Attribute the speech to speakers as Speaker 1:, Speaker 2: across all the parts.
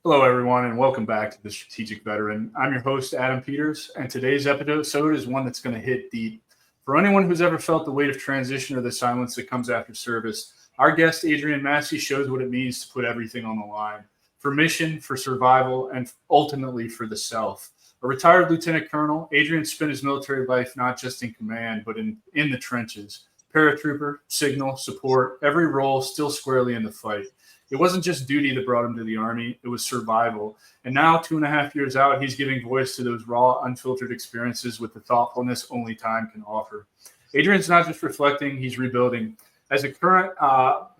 Speaker 1: Hello, everyone, and welcome back to The Strategic Veteran. I'm your host, Adam Peters, and today's episode is one that's going to hit deep. For anyone who's ever felt the weight of transition or the silence that comes after service, our guest, Adrian Massey, shows what it means to put everything on the line for mission, for survival, and ultimately for the self. A retired lieutenant colonel, Adrian spent his military life not just in command, but in the trenches. Paratrooper, signal, support, every role still squarely in the fight. It wasn't just duty that brought him to the Army, it was survival. And now, 2.5 years out, he's giving voice to those raw, unfiltered experiences with the thoughtfulness only time can offer. Adrian's not just reflecting, he's rebuilding. As a current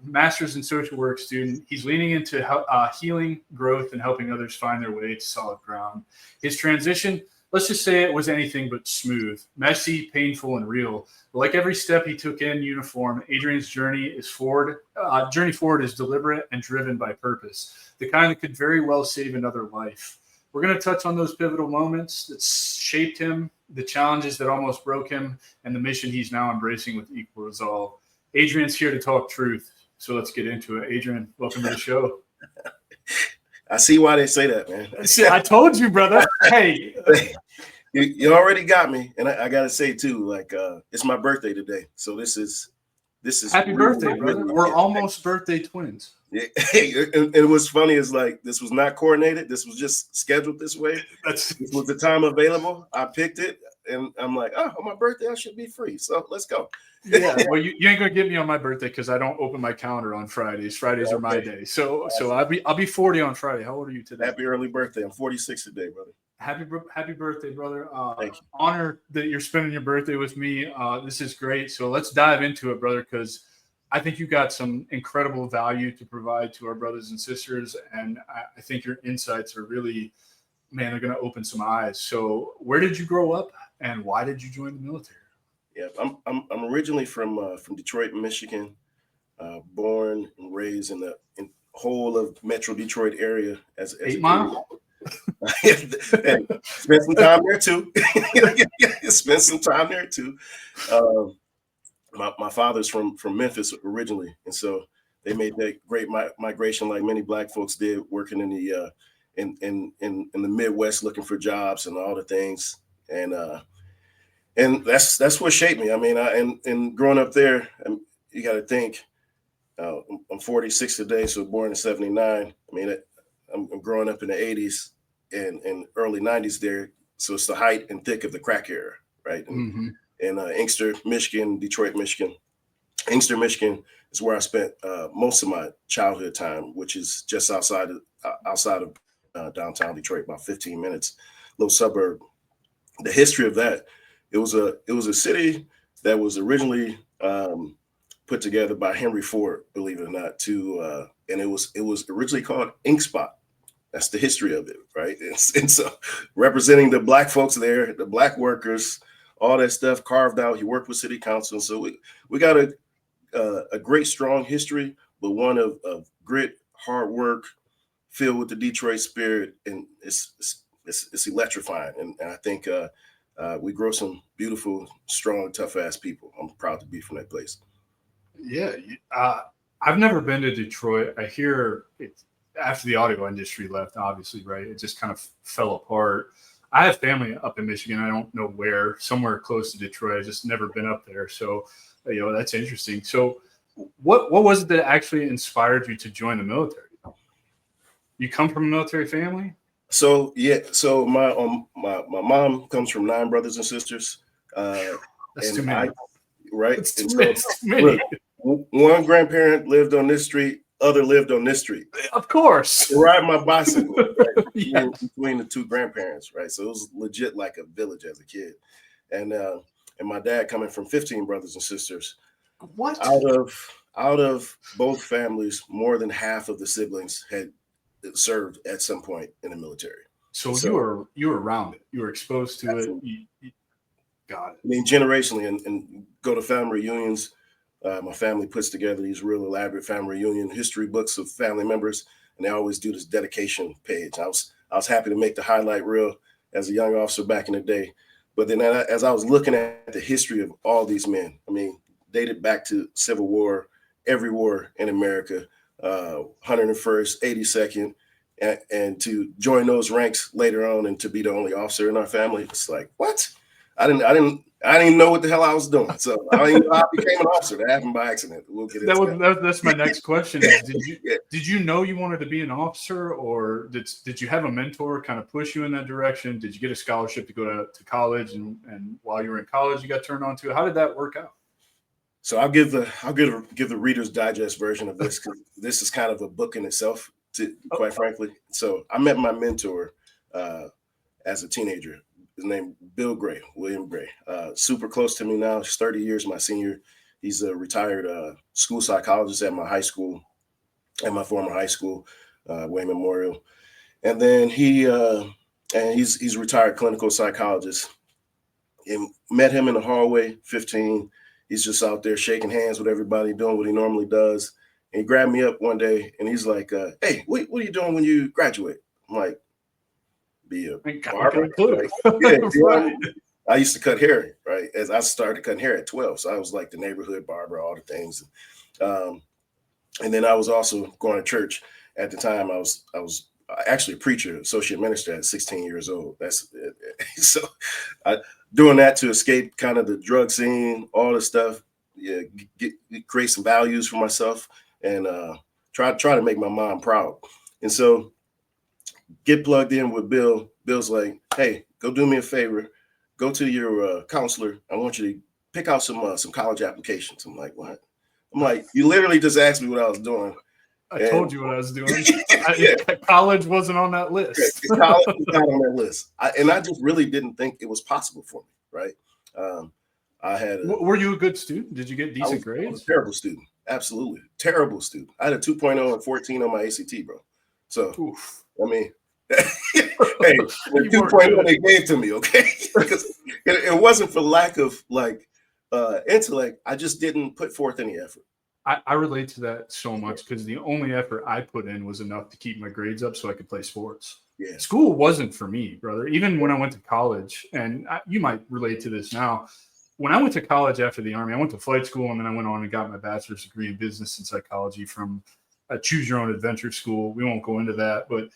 Speaker 1: master's in social work student, he's leaning into healing, growth, and helping others find their way to solid ground. His transition, let's just say it was anything but smooth, messy, painful, and real. But like every step he took in uniform, Adrian's journey forward is deliberate and driven by purpose, the kind that could very well save another life. We're going to touch on those pivotal moments that shaped him, the challenges that almost broke him, and the mission he's now embracing with equal resolve. Adrian's here to talk truth, so let's get into it. Adrian, welcome to the show.
Speaker 2: I see why they say that, man.
Speaker 1: See, I told you, brother. Hey.
Speaker 2: You already got me, and I gotta say too, like it's my birthday today, so this is
Speaker 1: happy birthday, brother. We're almost birthday twins.
Speaker 2: Yeah. And what's funny is like this was not coordinated. This was just scheduled this way. This was the time available. I picked it, and I'm like, oh, on my birthday I should be free, so let's go.
Speaker 1: Yeah, well, you ain't gonna get me on my birthday because I don't open my calendar on Fridays. Fridays are my day. So I'll be 40 on Friday. How old are you today?
Speaker 2: Happy early birthday. I'm 46 today, brother.
Speaker 1: Happy birthday, brother.
Speaker 2: Thank you.
Speaker 1: Honor that you're spending your birthday with me. This is great. So let's dive into it, brother, because I think you got some incredible value to provide to our brothers and sisters. And I think your insights are really, man, they're going to open some eyes. So where did you grow up and why did you join the military?
Speaker 2: Yeah, I'm originally from Detroit, Michigan, born and raised in the whole of Metro Detroit area as
Speaker 1: 8 Mile.
Speaker 2: Spent some time there too. Spent some time there too. My father's from Memphis originally, and so they made that great migration, like many Black folks did, working in the in the Midwest, looking for jobs and all the things, and that's what shaped me. I mean, and growing up there, you got to think. I'm 46 today, so born in '79. I mean, I'm growing up in the '80s and early '90s there, so it's the height and thick of the crack era, right? And Inkster, Michigan, Detroit, Michigan. Inkster, Michigan is where I spent most of my childhood time, which is just outside of downtown Detroit, about 15 minutes, little suburb. The history of that, it was a city that was originally put together by Henry Ford, believe it or not, and it was originally called Ink Spot. That's the history of it, right? And so representing the Black folks there, the Black workers, all that stuff carved out. He worked with city council. And so we got a great, strong history, but one of grit, hard work, filled with the Detroit spirit. And it's electrifying. And I think we grow some beautiful, strong, tough ass people. I'm proud to be from that place.
Speaker 1: Yeah. I've never been to Detroit. I hear it's, after the audio industry left, obviously, right? It just kind of fell apart. I have family up in Michigan. I don't know where, somewhere close to Detroit. I've just never been up there. So, that's interesting. So what was it that actually inspired you to join the military? You come from a military family?
Speaker 2: So, yeah. So my mom comes from 9 brothers and sisters.
Speaker 1: That's too many.
Speaker 2: Right?
Speaker 1: It's too many.
Speaker 2: Look, one grandparent lived on this street. Other lived on this street.
Speaker 1: Of course.
Speaker 2: Ride my bicycle right,
Speaker 1: Yeah.
Speaker 2: between the 2 grandparents, right? So it was legit like a village as a kid. And my dad coming from 15 brothers and sisters.
Speaker 1: What?
Speaker 2: Out of both families, more than half of the siblings had served at some point in the military.
Speaker 1: So you were around it. You were exposed to it. You got it.
Speaker 2: I mean, generationally, and go to family reunions. My family puts together these real elaborate family reunion history books of family members, and they always do this dedication page. I was happy to make the highlight reel as a young officer back in the day. But then as I was looking at the history of all these men, I mean, dated back to Civil War, every war in America, 101st, 82nd, and to join those ranks later on and to be the only officer in our family, it's like, what? I didn't know what the hell I was doing. So I didn't know I became an officer. That happened by accident. We'll get into that.
Speaker 1: That's my next question. Is
Speaker 2: Yeah.
Speaker 1: did you know you wanted to be an officer, or did you have a mentor kind of push you in that direction? Did you get a scholarship to go to college, and while you were in college you got turned on to it? How did that work out?
Speaker 2: So I'll give the Reader's Digest version of this, because this is kind of a book in itself, quite frankly. So I met my mentor as a teenager. His name William Gray. Super close to me now. He's 30 years my senior. He's a retired school psychologist at my high school, at my former high school, Wayne Memorial. And then he's a retired clinical psychologist. And met him in the hallway, 15. He's just out there shaking hands with everybody, doing what he normally does. And he grabbed me up one day and he's like, hey, what are you doing when you graduate? I'm like, be a barber. Like, right. I used to cut hair, right? As I started cutting hair at 12. So I was like the neighborhood barber, all the things. And then I was also going to church at the time. I was actually a preacher, associate minister at 16 years old. That's so doing that to escape kind of the drug scene, all this stuff, yeah, create some values for myself and try to make my mom proud. And so get plugged in with Bill. Bill's like, hey, go do me a favor. Go to your counselor. I want you to pick out some college applications. I'm like, what? I'm like, you literally just asked me what I was doing.
Speaker 1: I told you what I was doing. College wasn't on that list.
Speaker 2: College was not on that list. I just really didn't think it was possible for me, right?
Speaker 1: Were you a good student? Did you get decent grades?
Speaker 2: I was a terrible student. Absolutely. Terrible student. I had a 2.0 and 14 on my ACT, bro. So, oof. I mean, hey, the 2.0 they gave to me, okay? Because it wasn't for lack of intellect. I just didn't put forth any effort.
Speaker 1: I relate to that so much because the only effort I put in was enough to keep my grades up so I could play sports.
Speaker 2: Yeah.
Speaker 1: School wasn't for me, brother. Even when I went to college, and you might relate to this now. When I went to college after the Army, I went to flight school, and then I went on and got my bachelor's degree in business and psychology from a choose your own adventure school. We won't go into that, but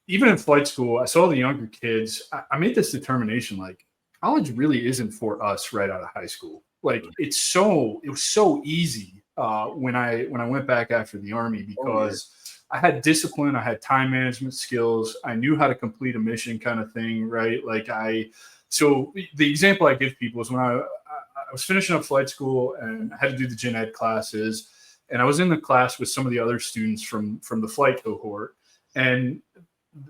Speaker 1: even in flight school, I saw the younger kids. I made this determination, like, college really isn't for us right out of high school. Like, it was so easy when I went back after the Army because I had discipline, I had time management skills, I knew how to complete a mission kind of thing, right? So the example I give people is when I was finishing up flight school and I had to do the gen ed classes, and I was in the class with some of the other students from the flight cohort, and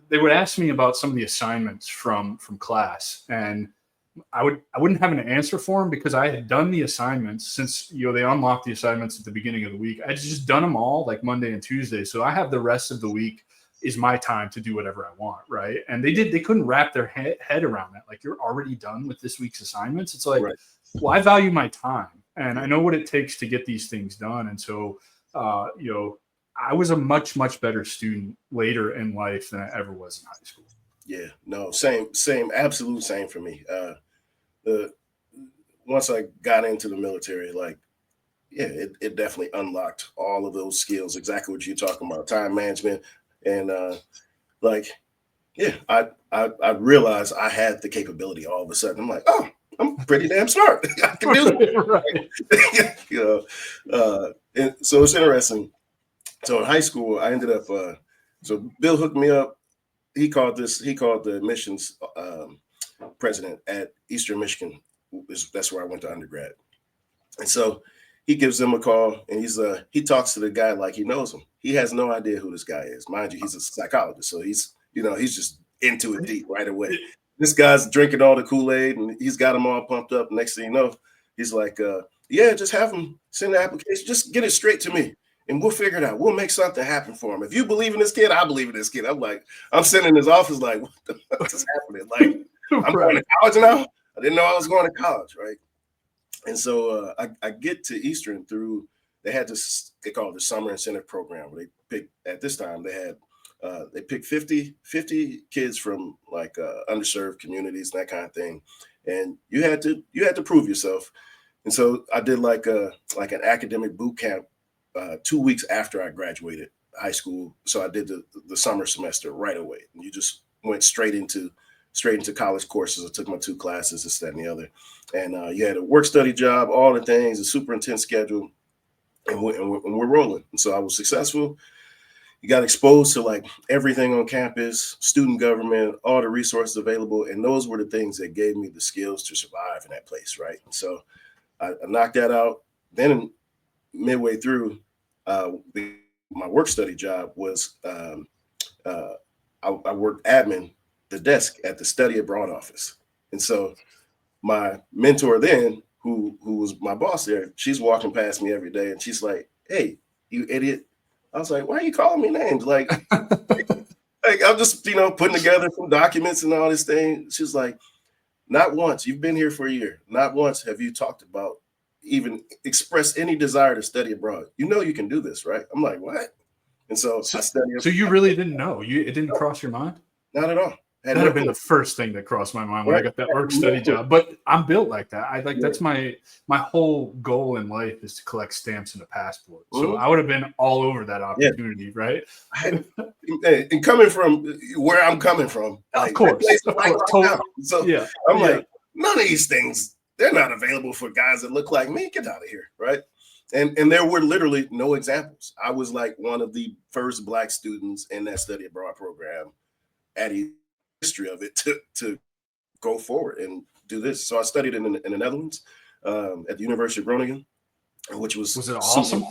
Speaker 1: they would ask me about some of the assignments from class, and I wouldn't have an answer for them because I had done the assignments since they unlocked the assignments at the beginning of the week. I just done them all like Monday and Tuesday, so I have the rest of the week is my time to do whatever I want, right? And they couldn't wrap their head around that. Like, you're already done with this week's assignments. It's like, well, I value my time, and I know what it takes to get these things done. And so, I was a much, much better student later in life than I ever was in high school.
Speaker 2: Yeah, no, same, absolute same for me. Once I got into the military, it definitely unlocked all of those skills, exactly what you're talking about, time management. And I realized I had the capability all of a sudden. I'm like, oh, I'm pretty damn smart. I can do it. Right. And so it's interesting. So in high school, I ended up, so Bill hooked me up. He called the missions president at Eastern Michigan. That's where I went to undergrad. And so he gives them a call, and he talks to the guy like he knows him. He has no idea who this guy is. Mind you, he's a psychologist, so he's just into it deep right away. This guy's drinking all the Kool-Aid, and he's got him all pumped up. Next thing you know, he's like, just have him send the application. Just get it straight to me, and we'll figure it out. We'll make something happen for him. If you believe in this kid, I believe in this kid. I'm sitting in his office like, what the fuck is happening? Like, I'm going to college now? I didn't know I was going to college, right? And so I get to Eastern through, they had this, they call it the summer incentive program, where they picked 50 kids from underserved communities and that kind of thing. And you had to prove yourself. And so I did like an academic boot camp 2 weeks after I graduated high school. So I did the summer semester right away. And you just went straight into college courses. I took my 2 classes, this, that, and the other. And you had a work study job, all the things, a super intense schedule, and we're rolling. And so I was successful. You got exposed to like everything on campus, student government, all the resources available. And those were the things that gave me the skills to survive in that place, right? And so I knocked that out. Then midway through, my work study job was I worked admin, the desk at the study abroad office. And so my mentor then, who was my boss there, she's walking past me every day and she's like, "Hey, you idiot." I was like, "Why are you calling me names?" Like I'm just, putting together some documents and all this thing. She's like, "Not once, you've been here for a year, not once have you talked about even expressed any desire to study abroad. You know you can do this, right?" I'm like, "What?" And so I studied.
Speaker 1: So you really didn't know? It didn't cross your mind?
Speaker 2: Not at all.
Speaker 1: That'd have been the first thing that crossed my mind when I got that work study job. But I'm built like that. That's my whole goal in life is to collect stamps and a passport. So I would have been all over that opportunity, right?
Speaker 2: And coming from where I'm coming from,
Speaker 1: of course.
Speaker 2: So I'm like, none of these things, they're not available for guys that look like me. Get out of here, right? And there were literally no examples. I was like one of the first Black students in that study abroad program at a history of it to go forward and do this. So I studied in the Netherlands at the University of Groningen, which was
Speaker 1: it awesome?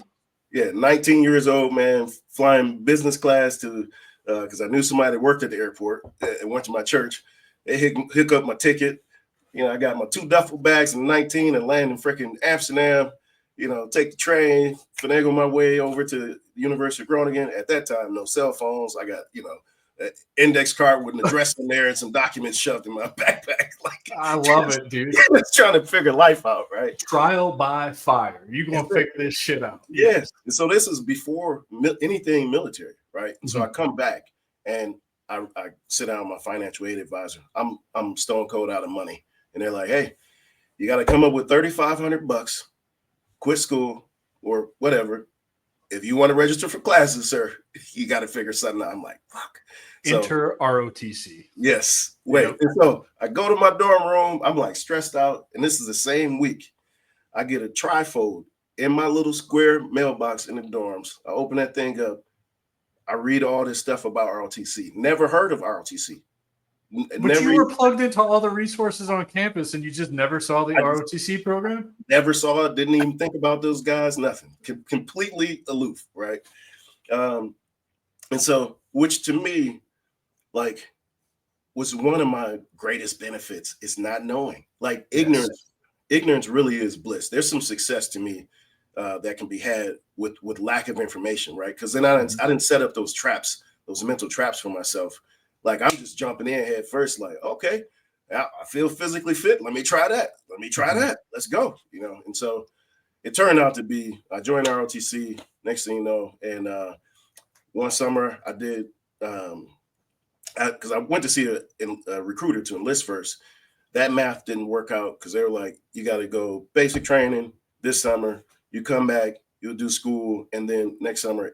Speaker 2: Yeah, 19 years old, man, flying business class to because I knew somebody that worked at the airport and went to my church. They hook up my ticket. I got my 2 duffel bags in 19 and land in freaking Amsterdam. Take the train, finagle my way over to the University of Groningen. At that time, no cell phones. I got, an index card with an address in there and some documents shoved in my backpack. Like,
Speaker 1: I love it, dude.
Speaker 2: Just trying to figure life out, right?
Speaker 1: Trial by fire. You're going to figure this shit out.
Speaker 2: Yes. And so this is before anything military, right? Mm-hmm. So I come back and I sit down with my financial aid advisor. I'm stone cold out of money. And they're like, "Hey, you got to come up with $3,500, quit school or whatever. If you want to register for classes, sir, you got to figure something out." I'm like, "Fuck." So,
Speaker 1: enter ROTC.
Speaker 2: Yes. Wait. Yep. And so I go to my dorm room. I'm like stressed out. And this is the same week. I get a trifold in my little square mailbox in the dorms. I open that thing up. I read all this stuff about ROTC. Never heard of ROTC.
Speaker 1: But you were plugged into all the resources on campus and you just never saw the ROTC program?
Speaker 2: Never saw it. Didn't even think about those guys. Nothing. Completely aloof, right? And so, which to me, like, was one of my greatest benefits is not knowing. Like, ignorance really is bliss. There's some success to me that can be had with lack of information, right? Because then I didn't set up those traps, those mental traps for myself. Like, I'm just jumping in head first, like, okay, I feel physically fit. Let me try that. Let me try that. Let's go, And so it turned out to be, I joined ROTC, next thing you know, and one summer I did, because I went to see a recruiter to enlist first. That math didn't work out because they were like, "You got to go basic training this summer. You come back, you'll do school, and then next summer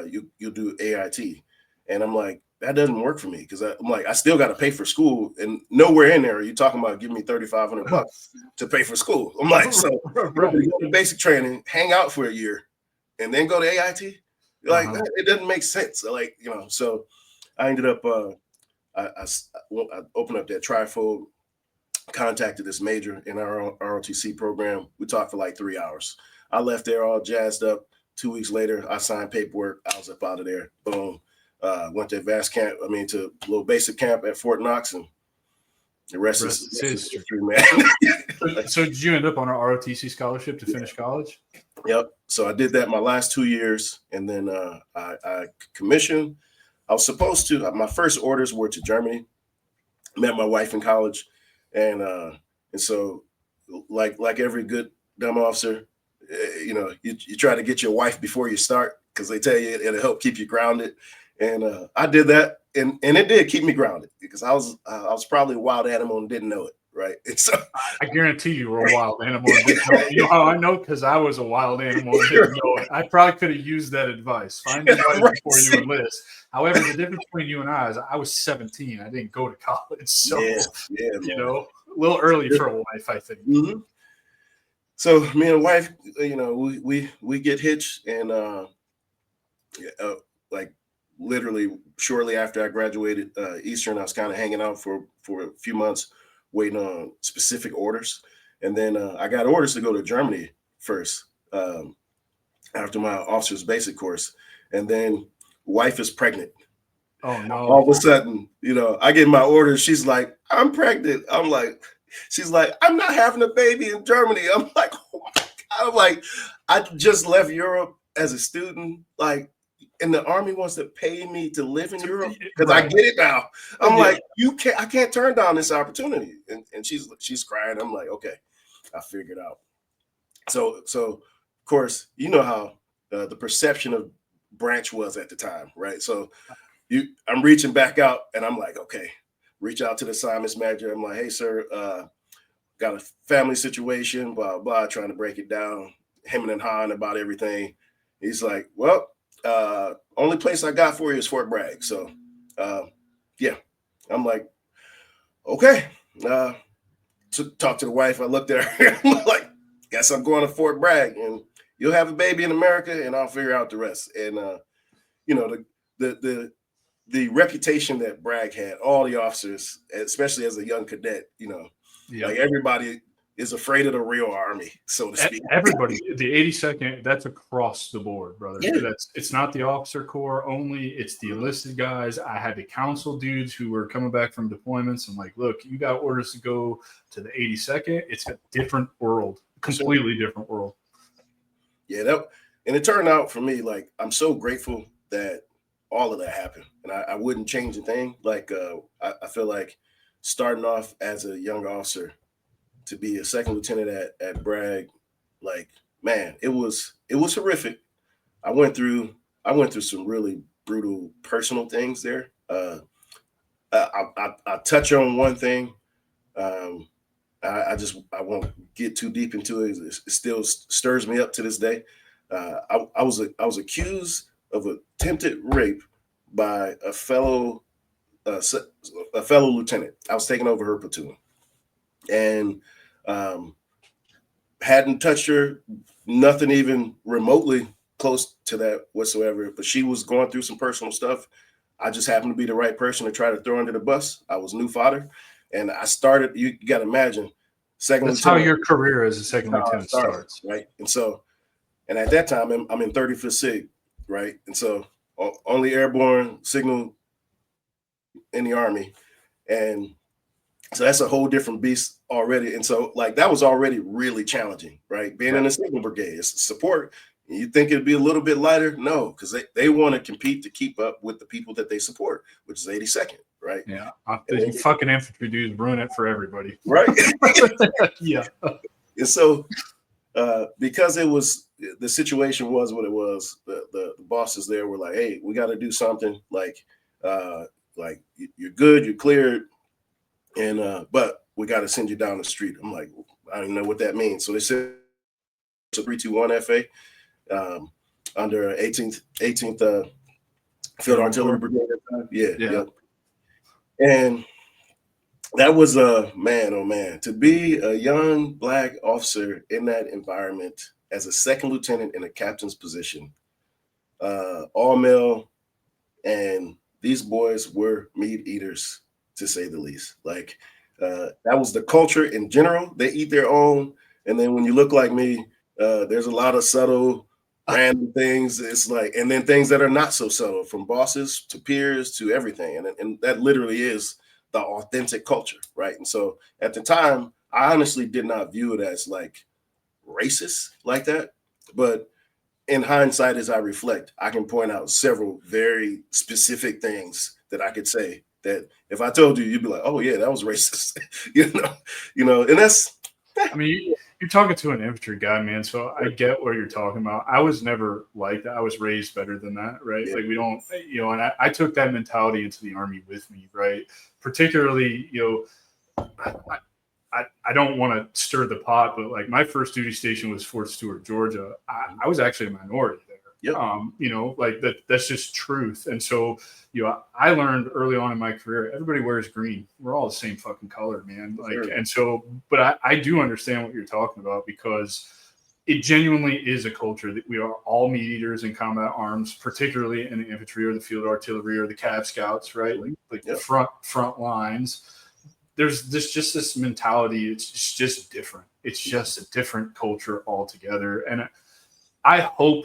Speaker 2: you'll do AIT." And I'm like, that doesn't work for me because I'm like, I still got to pay for school, and nowhere in there are you talking about giving me $3,500 to pay for school. I'm like, so go to basic training, hang out for a year, and then go to AIT. Like, it doesn't make sense. Like, so I ended up. I opened up that trifold, contacted this major in our ROTC program. We talked for like 3 hours. I left there all jazzed up. 2 weeks later, I signed paperwork. I was up out of there. Boom. Went to advanced camp. To a little basic camp at Fort Knox, and the rest is history, man.
Speaker 1: So did you end up on an ROTC scholarship to finish college?
Speaker 2: Yep. So I did that my last 2 years, and then I commissioned. I was supposed to. My first orders were to Germany. Met my wife in college, and so like every good dumb officer, you try to get your wife before you start because they tell you it'll help keep you grounded. And I did that, and it did keep me grounded because I was probably a wild animal and didn't know it. right? And so
Speaker 1: I guarantee you were a wild animal. You know how I know? Because I was a wild animal and didn't know it. I probably could have used that advice. Find your wife
Speaker 2: Right.
Speaker 1: before you enlist. However, the difference between you and I is I was 17. I didn't go to college. So, you know, a little early for a wife, I think.
Speaker 2: Mm-hmm. So me and wife, you know, we get hitched, and like literally shortly after I graduated Eastern, I was kind of hanging out for a few months, waiting on specific orders, and then I got orders to go to Germany first after my officer's basic course, and then wife is pregnant.
Speaker 1: Oh no!
Speaker 2: All of a sudden, you know, I get my orders. She's like, "I'm pregnant." I'm like, she's like, "I'm not having a baby in Germany." I'm like, oh my God. I'm like, I just left Europe as a student, like, and the Army wants to pay me to live in Europe because I get it now. I'm like, I can't turn down this opportunity. And she's crying. I'm like, okay, I figured out. So of course, you know how the perception of branch was at the time, right? So I'm reaching back out, and I'm like, okay, reach out to the assignments manager. I'm like, hey, sir, got a family situation, blah, blah, trying to break it down, hemming and hawing about everything. He's like, well, only place I got for you is Fort Bragg. So, yeah, I'm like, okay. Talk to the wife. I looked at her. I'm like, guess I'm going to Fort Bragg, and you'll have a baby in America, and I'll figure out the rest. And you know, the reputation that Bragg had, all the officers, especially as a young cadet, you know, like everybody is afraid of the real Army, so to speak.
Speaker 1: Everybody, the 82nd, that's across the board, brother.
Speaker 2: Yeah.
Speaker 1: It's not the officer corps only, it's the enlisted guys. I had to counsel dudes who were coming back from deployments. I'm like, look, you got orders to go to the 82nd. It's a different world, completely different world.
Speaker 2: Yeah, and it turned out for me, like, I'm so grateful that all of that happened, and I wouldn't change a thing. Like, I feel like starting off as a young officer to be a second lieutenant at Bragg, like, man, it was horrific. I went through some really brutal personal things there. I touch on one thing. I won't get too deep into it. It still stirs me up to this day. I was accused of attempted rape by a fellow lieutenant. I was taking over her platoon, and hadn't touched her, nothing even remotely close to that whatsoever. But she was going through some personal stuff. I just happened to be the right person to try to throw under the bus. I was new fodder, and I started. You got to imagine, second
Speaker 1: That's
Speaker 2: lieutenant.
Speaker 1: how your career as a second lieutenant starts,
Speaker 2: right? And at that time, I'm in 35th Sig, right? And so only airborne signal in the Army, and so that's a whole different beast already. And so, like, that was already really challenging, right? Being in a signal brigade, it's support. You think it'd be a little bit lighter? No, because they want to compete to keep up with the people that they support, which is 82nd, right?
Speaker 1: Yeah, the fucking infantry dudes ruin it for everybody,
Speaker 2: right?
Speaker 1: Yeah.
Speaker 2: And so, because the situation was what it was, the bosses there were like, "Hey, we got to do something. Like you're good, you're cleared, and but we got to send you down the street." I'm like, I don't even know what that means. So they said it's a 321 FA under 18th Field Artillery Brigade. Yeah. And that was man, oh man, to be a young Black officer in that environment as a second lieutenant in a captain's position, all male, and these boys were meat eaters, to say the least. Like, that was the culture in general. They eat their own, and then when you look like me, there's a lot of subtle, random things. It's like, and then things that are not so subtle, from bosses to peers to everything, and that literally is the authentic culture, right? And so at the time, I honestly did not view it as like racist like that, but in hindsight, as I reflect, I can point out several very specific things that I could say that if I told you, you'd be like, "Oh yeah, that was racist," you know, and that's.
Speaker 1: I mean, you're talking to an infantry guy, man. So I get what you're talking about. I was never like that. I was raised better than that, right?
Speaker 2: Yeah.
Speaker 1: Like, we don't, and I took that mentality into the Army with me, right? Particularly, I don't want to stir the pot, but like my first duty station was Fort Stewart, Georgia. I was actually a minority there.
Speaker 2: Yep.
Speaker 1: Like that's just truth. And so, I learned early on in my career, everybody wears green. We're all the same fucking color, man. Like, sure. And so, but I do understand what you're talking about, because it genuinely is a culture that we are all meat eaters in combat arms, particularly in the infantry or the field artillery or the Cav Scouts, right? Like yep. the front lines. There's just this mentality. It's just different. It's just a different culture altogether. And I hope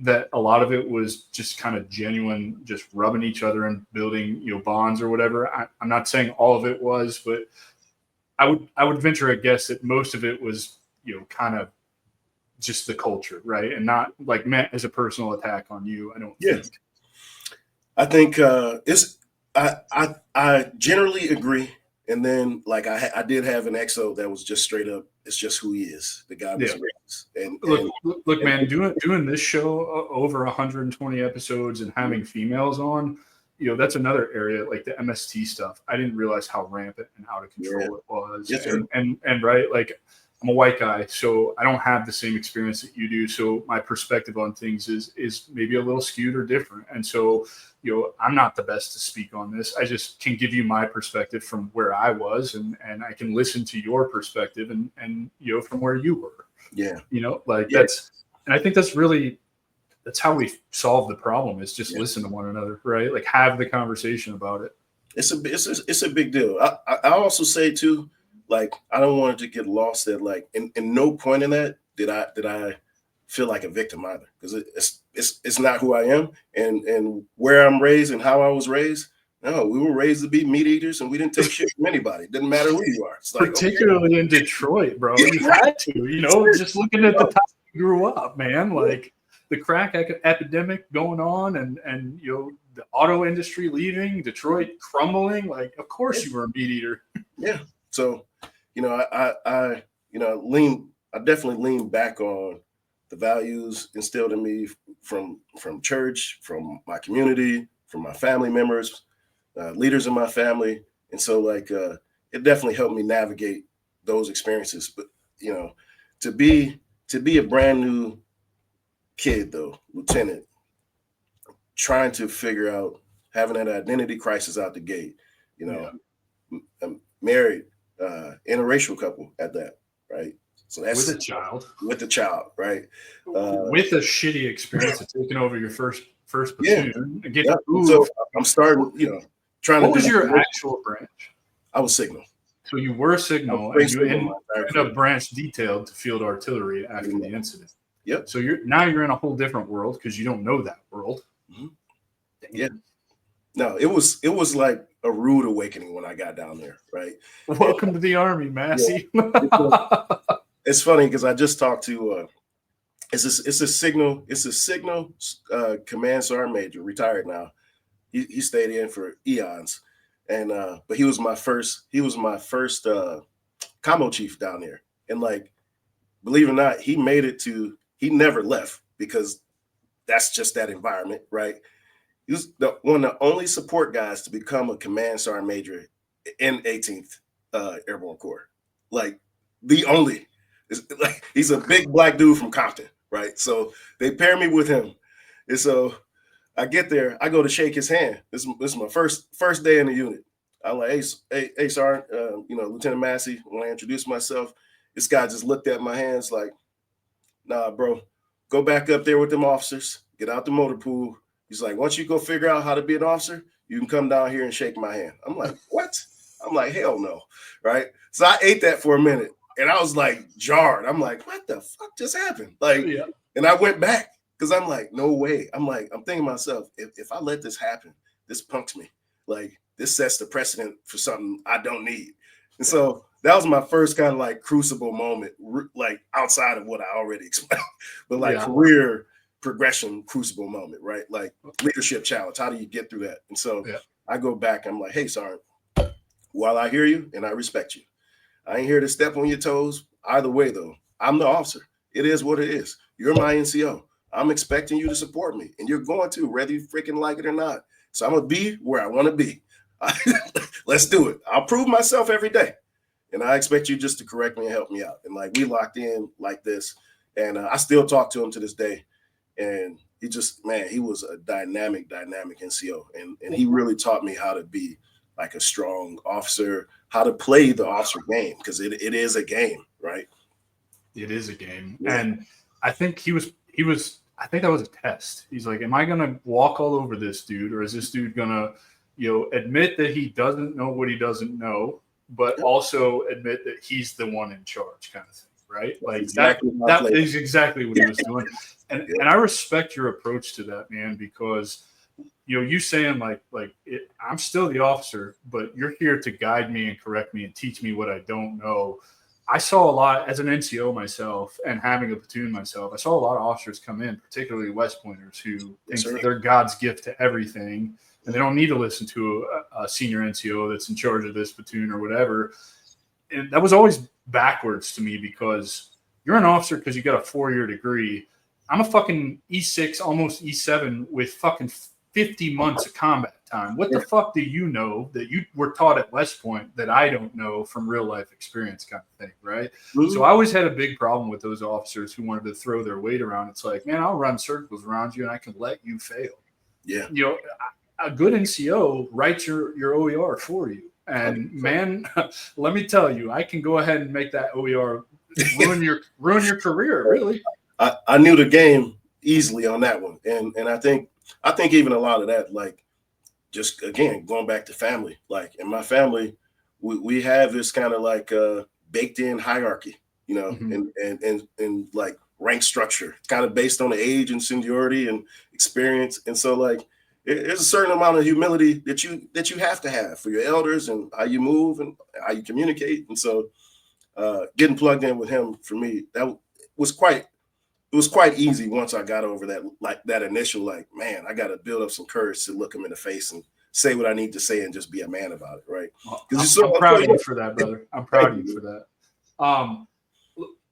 Speaker 1: that a lot of it was just kind of genuine, just rubbing each other and building, bonds or whatever. I'm not saying all of it was, but I would venture a guess that most of it was, kind of just the culture, right? And not like meant as a personal attack on you. I don't think.
Speaker 2: I think I generally agree. And then like I did have an exo that was just straight up, it's just who he is. The guy was raised. And
Speaker 1: look, man, doing this show over 120 episodes and having females on, that's another area, like the MST stuff. I didn't realize how rampant and out of control it was.
Speaker 2: Yes,
Speaker 1: and right, like I'm a white guy, so I don't have the same experience that you do. So my perspective on things is maybe a little skewed or different. And so, I'm not the best to speak on this. I just can give you my perspective from where I was, and I can listen to your perspective and from where you were.
Speaker 2: Yeah.
Speaker 1: That's, and I think that's how we solve the problem, is just listen to one another, right? Like have the conversation about it.
Speaker 2: It's a big deal. I also say too, like, I don't want it to get lost that like in no point in that did I feel like a victim either, because it's not who I am and where I'm raised and how I was raised. No, we were raised to be meat eaters, and we didn't take shit from anybody. Didn't matter who you are. It's like,
Speaker 1: particularly in Detroit, bro. You had to, just looking at the time you grew up, man. Like the crack epidemic going on, and the auto industry leaving, Detroit crumbling. Like, of course you were a meat eater.
Speaker 2: Yeah. So, I definitely lean back on the values instilled in me from church, from my community, from my family members, leaders in my family. And so like, it definitely helped me navigate those experiences. But, to be a brand new kid though, lieutenant, trying to figure out, having that identity crisis out the gate, I'm married, interracial couple at that, right? So that's
Speaker 1: with a child,
Speaker 2: right?
Speaker 1: With a shitty experience of taking over your first platoon.
Speaker 2: So I'm starting, trying.
Speaker 1: What was your actual branch?
Speaker 2: I was signal.
Speaker 1: So you were signal, and you ended up branch detailed to field artillery after the incident.
Speaker 2: Yep.
Speaker 1: So you're in a whole different world, because you don't know that world. Mm-hmm.
Speaker 2: Yeah. No, it was like a rude awakening when I got down there, right?
Speaker 1: Welcome to the Army, Massey.
Speaker 2: Yeah. It's funny because I just talked to it's a signal command sergeant major, retired now. He stayed in for eons, and but he was my first combo chief down there, and like, believe it or not, he never left, because that's just that environment, right? He was one of the only support guys to become a command sergeant major in 18th Airborne Corps. Like the only, like, he's a big black dude from Compton, right? So they pair me with him. And so I get there, I go to shake his hand. This is my first day in the unit. I'm like, hey, Sergeant, Lieutenant Massey. When I introduced myself, this guy just looked at my hands like, nah, bro, go back up there with them officers, get out the motor pool. He's like, once you go figure out how to be an officer, you can come down here and shake my hand. I'm like, what? I'm like, hell no, right? So I ate that for a minute, and I was like jarred. I'm like, what the fuck just happened? Like, And I went back, because I'm like, no way. I'm thinking to myself, if I let this happen, this punks me. Like, this sets the precedent for something I don't need. And so that was my first kind of like crucible moment, like outside of what I already explained, but like career progression crucible moment, right? Like leadership challenge. How do you get through that? And so I go back, I'm like, hey, Sergeant, while I hear you and I respect you, I ain't here to step on your toes. Either way, though, I'm the officer. It is what it is. You're my NCO. I'm expecting you to support me, and you're going to, whether you freaking like it or not. So I'm going to be where I want to be. Let's do it. I'll prove myself every day. and I expect you just to correct me and help me out. And like, we locked in like this, and I still talk to him to this day. And he just, man, he was a dynamic NCO, and he really taught me how to be like a strong officer, how to play the officer game, because it is a game, right?
Speaker 1: It is a game.
Speaker 2: Yeah.
Speaker 1: And I think I think that was a test. He's like, am I going to walk all over this dude, or is this dude going to, admit that he doesn't know what he doesn't know, but also admit that he's the one in charge, kind of thing, right? Like that is exactly what he was doing. And I respect your approach to that, man, because you saying I'm still the officer, but you're here to guide me and correct me and teach me what I don't know. I saw a lot as an NCO myself, and having a platoon myself. I saw a lot of officers come in, particularly West Pointers, who think that they're God's gift to everything, and they don't need to listen to a senior NCO that's in charge of this platoon or whatever. And that was always backwards to me, because you're an officer because you got a 4-year degree. I'm a fucking E6, almost E7 with fucking 50 months of combat time. What the fuck do you know that you were taught at West Point that I don't know from real life experience, kind of thing, right? Mm-hmm. So I always had a big problem with those officers who wanted to throw their weight around. It's like, man, I'll run circles around you and I can let you fail.
Speaker 2: Yeah.
Speaker 1: A good NCO writes your OER for you. And man, let me tell you, I can go ahead and make that OER ruin your career, really.
Speaker 2: I knew the game easily on that one. And I think even a lot of that, like, just again, going back to family, like in my family, we have this kind of like baked in hierarchy, mm-hmm. and like rank structure, kind of based on the age and seniority and experience. And so like, there's a certain amount of humility that you have to have for your elders and how you move and how you communicate. And so getting plugged in with him, for me, that was quite easy once I got over that initial, like, man, I got to build up some courage to look him in the face and say what I need to say and just be a man about it, right?
Speaker 1: I'm proud of you for that, brother. I'm proud of you for that.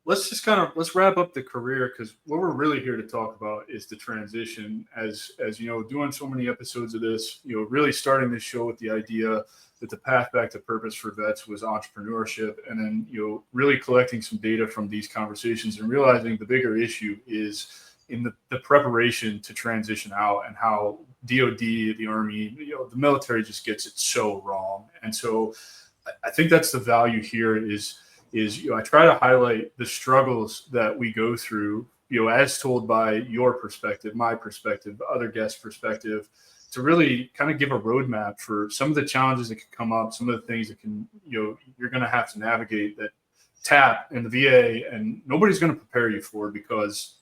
Speaker 1: Let's wrap up the career, because what we're really here to talk about is the transition. As doing so many episodes of this, really starting this show with the idea that the path back to purpose for vets was entrepreneurship, and then really collecting some data from these conversations and realizing the bigger issue is in the preparation to transition out, and how DOD, the Army, the military just gets it so wrong. And so I think that's the value here is I try to highlight the struggles that we go through, as told by your perspective, my perspective, other guests' perspective, to really kind of give a roadmap for some of the challenges that can come up, some of the things that can, you're going to have to navigate that TAP and the VA, and nobody's going to prepare you for, because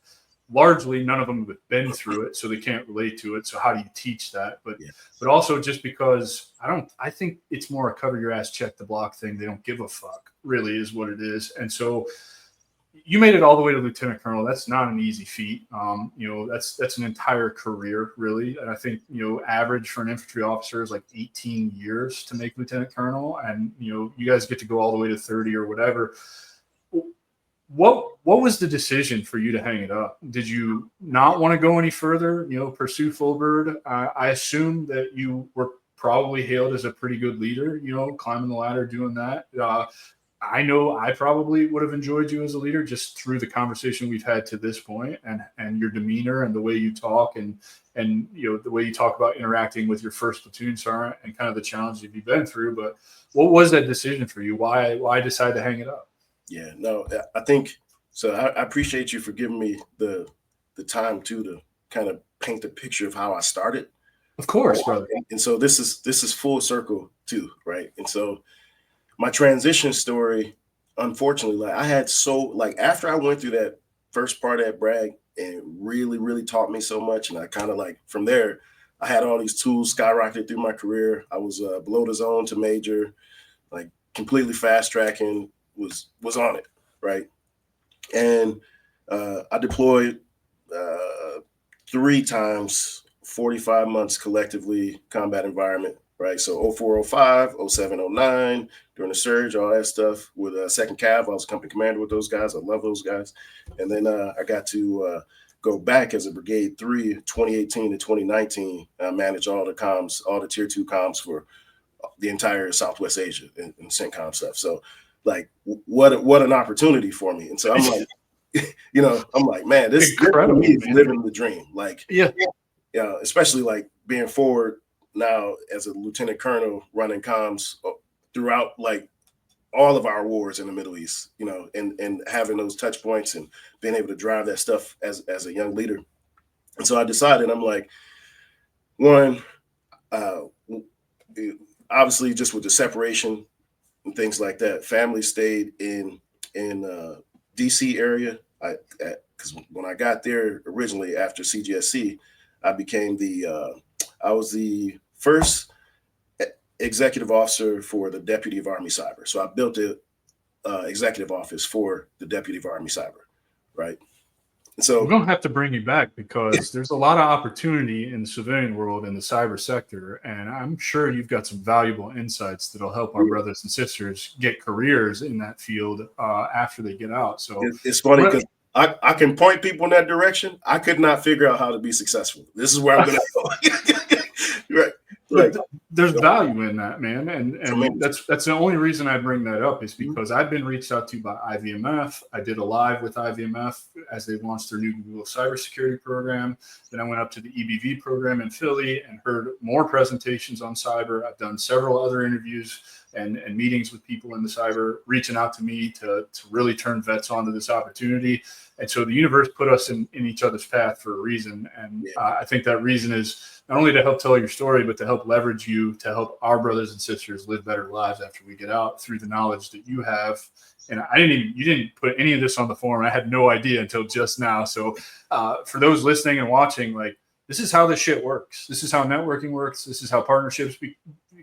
Speaker 1: largely none of them have been through it, so they can't relate to it. So how do you teach that? But also just because I think it's more a cover your ass, check the block thing. They don't give a fuck, really, is what it is. And so you made it all the way to lieutenant colonel. That's not an easy feat. That's an entire career, really. And I think, average for an infantry officer is like 18 years to make lieutenant colonel. And, you guys get to go all the way to 30 or whatever. What was the decision for you to hang it up? Did you not want to go any further, pursue full bird? I assume that you were probably hailed as a pretty good leader, climbing the ladder, doing that. I know I probably would have enjoyed you as a leader just through the conversation we've had to this point, and your demeanor and the way you talk and the way you talk about interacting with your first platoon sergeant and kind of the challenges you've been through. But what was that decision for you? Why decide to hang it up?
Speaker 2: Yeah, no, I think so. I appreciate you for giving me the time to kind of paint the picture of how I started.
Speaker 1: Of course, brother.
Speaker 2: And so this is full circle too, right? And so my transition story, unfortunately, like I had after I went through that first part at Bragg, and it really, really taught me so much. And I kind of like from there, I had all these tools skyrocketed through my career. I was below the zone to major, like completely fast tracking, was on it, right? And I deployed 3 times, 45 months collectively, combat environment, right? So 04, 05, 07, 09, during the surge, all that stuff with 2nd Cav. I was a company commander with those guys. I love those guys. And then I got to go back as a Brigade 3, 2018 to 2019. I managed all the comms, all the tier 2 comms for the entire Southwest Asia and CENTCOM stuff. So like what an opportunity for me. And so I'm like, I'm like, man, this
Speaker 1: Incredible,
Speaker 2: is
Speaker 1: man.
Speaker 2: living the dream. Like,
Speaker 1: Yeah.
Speaker 2: Especially like being forward now as a lieutenant colonel running comms throughout like all of our wars in the Middle East, and having those touch points and being able to drive that stuff as a young leader. And so I decided, I'm like, one, obviously just with the separation and things like that, family stayed in DC area. Because when I got there originally after CGSC, I became I was the first executive officer for the Deputy of Army Cyber. So I built the executive office for the Deputy of Army Cyber, right? And so
Speaker 1: we're going to have to bring you back because there's a lot of opportunity in the civilian world in the cyber sector. And I'm sure you've got some valuable insights that'll help our brothers and sisters get careers in that field after they get out. So
Speaker 2: it's funny because I can point people in that direction. I could not figure out how to be successful. This is where I'm going to go. Right.
Speaker 1: There's value in that, man. And that's the only reason I bring that up is because I've been reached out to by IVMF. I did a live with IVMF as they launched their new Google cybersecurity program. Then I went up to the EBV program in Philly and heard more presentations on cyber. I've done several other interviews and meetings with people in the cyber reaching out to me to really turn vets onto this opportunity. And so the universe put us in each other's path for a reason. And I think that reason is not only to help tell your story, but to help leverage you, to help our brothers and sisters live better lives after we get out through the knowledge that you have. And you didn't put any of this on the forum. I had no idea until just now. So for those listening and watching, like, this is how this shit works. This is how networking works. This is how partnerships,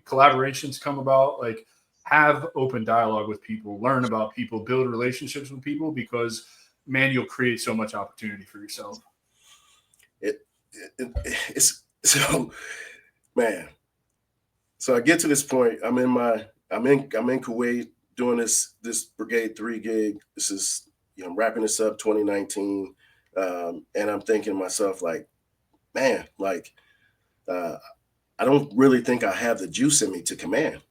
Speaker 1: collaborations come about. Like, have open dialogue with people, learn about people, build relationships with people, because man, you'll create so much opportunity for yourself.
Speaker 2: It's so, man. So I get to this point. I'm in Kuwait doing this Brigade 3 gig. This is, I'm wrapping this up 2019. And I'm thinking to myself, like, man, like, I don't really think I have the juice in me to command.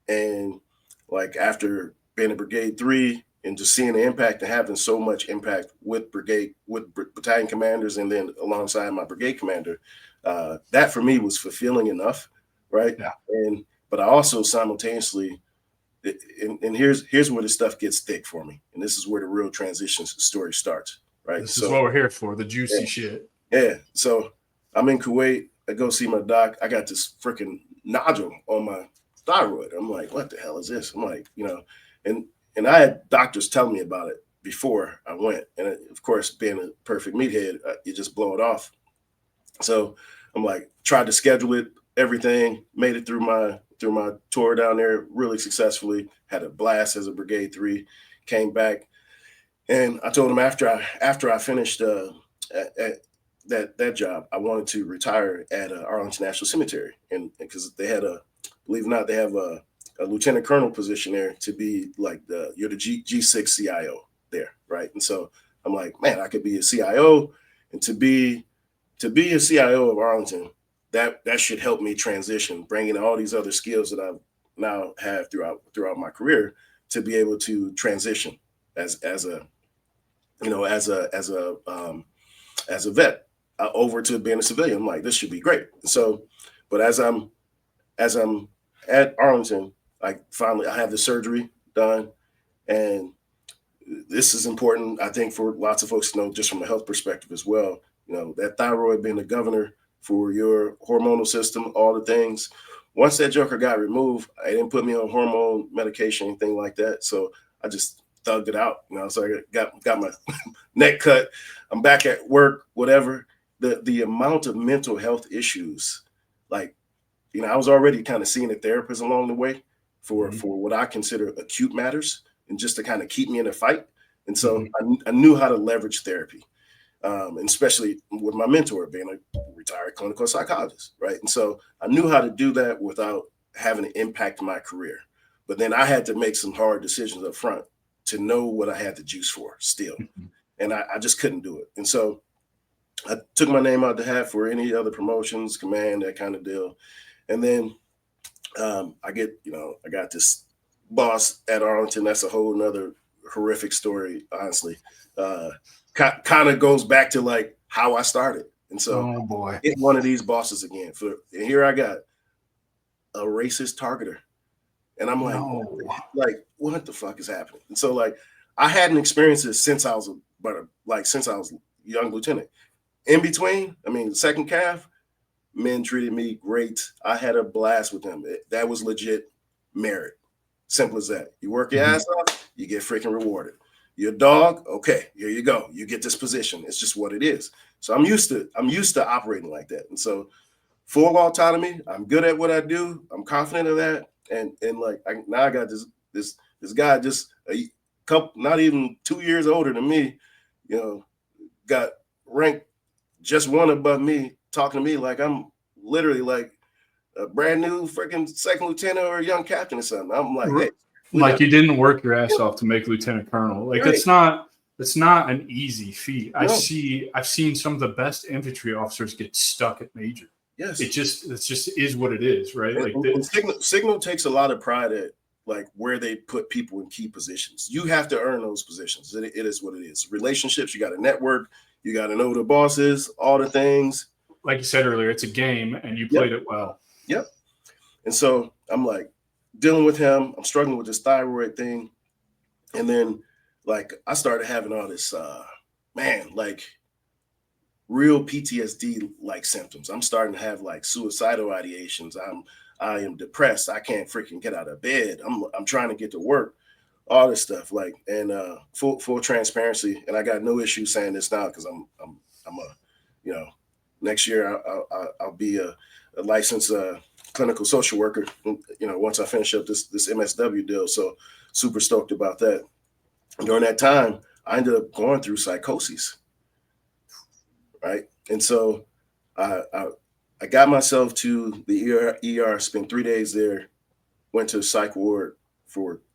Speaker 2: And like, after being a Brigade 3 and just seeing the impact and having so much impact with battalion commanders, and then alongside my brigade commander, that for me was fulfilling enough, right? Yeah. But I also simultaneously, and here's where the stuff gets thick for me, and this is where the real transition story starts, right?
Speaker 1: This is what we're here for, the juicy shit.
Speaker 2: Yeah. So I'm in Kuwait. I go see my doc. I got this freaking nodule on my thyroid. I'm like, what the hell is this? I'm like, and I had doctors tell me about it before I went. And of course, being a perfect meathead, you just blow it off. So I'm like, tried to schedule it, everything, made it through my tour down there really successfully, had a blast as a Brigade 3, came back. And I told him after I finished that job, I wanted to retire at Arlington National Cemetery. And because they had believe it or not, they have a lieutenant colonel position there to be like you're the G6 CIO there, right? And so I'm like, man, I could be a CIO, and to be a CIO of Arlington, that should help me transition, bringing all these other skills that I now have throughout my career to be able to transition as a vet over to being a civilian. I'm like, this should be great. So, but as I'm at Arlington, I have the surgery done, and this is important, I think, for lots of folks to know, just from a health perspective as well. That thyroid being the governor for your hormonal system, all the things. Once that joker got removed, I didn't put me on hormone medication, anything like that. So I just thugged it out. So I got my neck cut. I'm back at work, whatever. The amount of mental health issues, like, I was already kind of seeing a therapist along the way for what I consider acute matters, and just to kind of keep me in a fight. And so I knew how to leverage therapy, and especially with my mentor being a retired clinical psychologist, right? And so I knew how to do that without having to impact my career. But then I had to make some hard decisions up front to know what I had the juice for still. And I just couldn't do it. And so I took my name out the hat for any other promotions, command, that kind of deal. And then I got this boss at Arlington, that's a whole nother horrific story, honestly. Kind of goes back to like how I started. And so
Speaker 1: Oh boy.
Speaker 2: get one of these bosses again. And here I got a racist targeter. And I'm like,
Speaker 1: No.
Speaker 2: what the fuck is happening? And so like I hadn't experienced this since I was since I was young lieutenant. In between, I mean, the second calf, men treated me great. I had a blast with them. That was legit merit. Simple as that. You work your ass off, you get freaking rewarded. You're a dog, okay, here you go. You get this position. It's just what it is. So I'm used to operating like that. And so full autonomy, I'm good at what I do. I'm confident of that. And like now I got this guy just a couple, not even 2 years older than me, you know, got ranked just one above me, talking to me like I'm literally like a brand new freaking second lieutenant or a young captain or something. I'm like, hey,
Speaker 1: like you didn't work your ass off to make lieutenant colonel. Like
Speaker 2: right.
Speaker 1: it's not an easy feat.
Speaker 2: No.
Speaker 1: I've seen some of the best infantry officers get stuck at major.
Speaker 2: Yes,
Speaker 1: it just is what it is, right?
Speaker 2: And Signal takes a lot of pride at like where they put people in key positions. You have to earn those positions. It is what it is. Relationships, you got to network, you got to know the bosses, all the things.
Speaker 1: Like you said earlier, it's a game, and you played it well.
Speaker 2: Yep. And so I'm like dealing with him. I'm struggling with this thyroid thing, and then like I started having all this, like real PTSD like symptoms. I'm starting to have like suicidal ideations. I am depressed. I can't freaking get out of bed. I'm trying to get to work, all this stuff. Like, and full transparency. And I got no issue saying this now because I'm a, next year I'll be a licensed clinical social worker. Once I finish up this MSW deal. So super stoked about that. And during that time, I ended up going through psychosis. Right. And so I got myself to the ER, spent 3 days there, went to a psych ward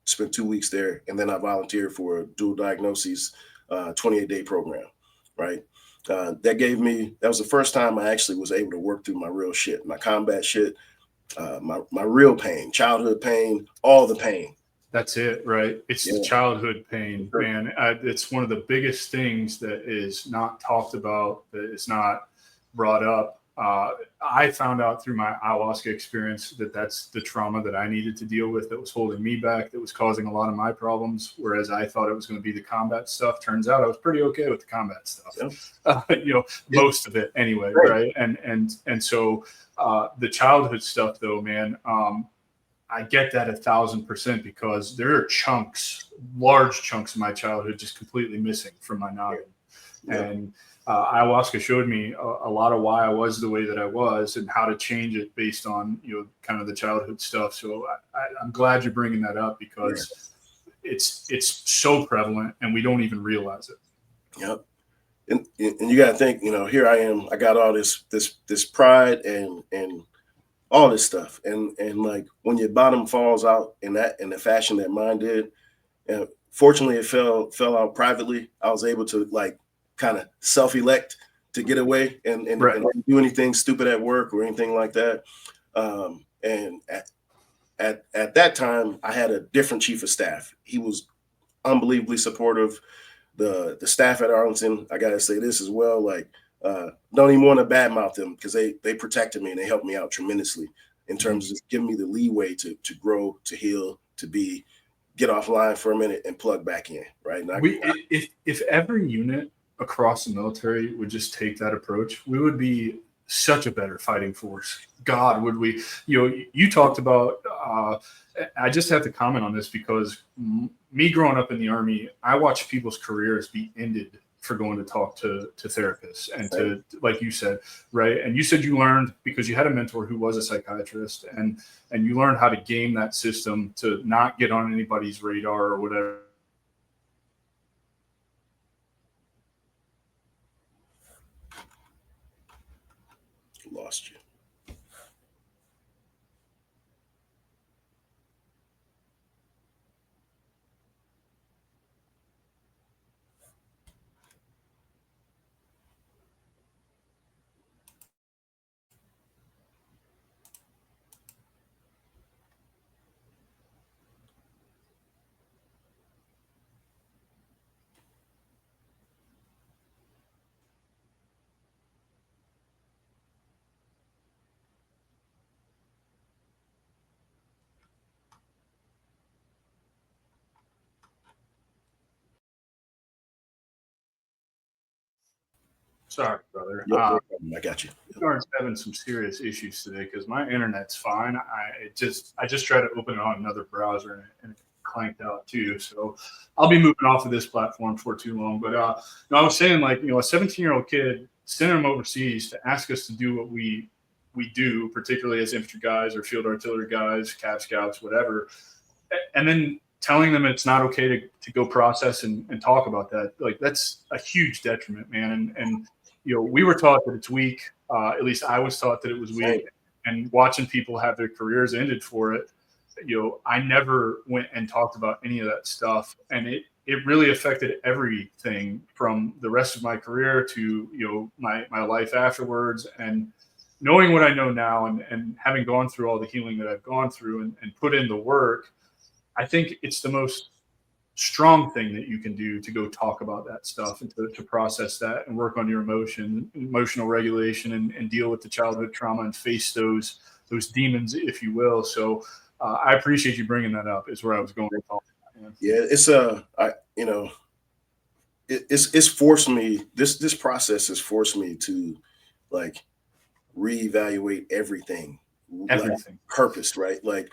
Speaker 2: spent 2 weeks there. And then I volunteered for a dual diagnoses, 28-day program. Right. That was the first time I actually was able to work through my real shit, my combat shit, my real pain, childhood pain, all the pain.
Speaker 1: That's it, right? It's the childhood pain, man. It's one of the biggest things that is not talked about, that is not brought up. I found out through my ayahuasca experience that that's the trauma that I needed to deal with, that was holding me back, that was causing a lot of my problems, whereas I thought it was going to be the combat stuff. Turns out I was pretty okay with the combat stuff, most of it anyway, right? And so the childhood stuff, though, man, I get that 1,000% because there are large chunks of my childhood just completely missing from my noggin. Yeah. And ayahuasca showed me a lot of why I was the way that I was and how to change it based on, kind of the childhood stuff. So I'm glad you're bringing that up because it's so prevalent and we don't even realize it.
Speaker 2: Yep. And you got to think, here I am, I got all this pride and all this stuff. And like when your bottom falls out in the fashion that mine did, and fortunately it fell out privately. I was able to like kind of self-elect to get away and not do anything stupid at work or anything like that. And at that time I had a different chief of staff. He was unbelievably supportive. The staff at Arlington, I gotta say this as well, like don't even want to badmouth them because they protected me and they helped me out tremendously in terms of just giving me the leeway to grow, to heal, to get offline for a minute and plug back in. Right.
Speaker 1: If every unit across the military would just take that approach, we would be such a better fighting force. God, would we? You talked about. I just have to comment on this because me growing up in the Army, I watched people's careers be ended for going to talk to therapists and to, like you said, right? And you said you learned because you had a mentor who was a psychiatrist and you learned how to game that system to not get on anybody's radar or whatever.
Speaker 2: Lost you.
Speaker 1: Sorry, brother.
Speaker 2: Yep, no problem. I got you.
Speaker 1: We are having some serious issues today because my internet's fine. I just tried to open it on another browser and it clanked out too. So I'll be moving off of this platform for too long. But no, I was saying, like, a 17-year-old kid, sending him overseas to ask us to do what we do, particularly as infantry guys or field artillery guys, Cav Scouts, whatever, and then telling them it's not okay to go process and talk about that. Like, that's a huge detriment, man. And we were taught that it's weak. At least I was taught that it was weak. And watching people have their careers ended for it, I never went and talked about any of that stuff. And it really affected everything from the rest of my career to, my life afterwards. And knowing what I know now and having gone through all the healing that I've gone through and put in the work, I think it's the most strong thing that you can do to go talk about that stuff and to process that and work on your emotional regulation and deal with the childhood trauma and face those demons, if you will. So I appreciate you bringing that up, is where I was going to talk about.
Speaker 2: Yeah, it's forced me, this process has forced me to, like, reevaluate everything. Like, purpose, right? Like,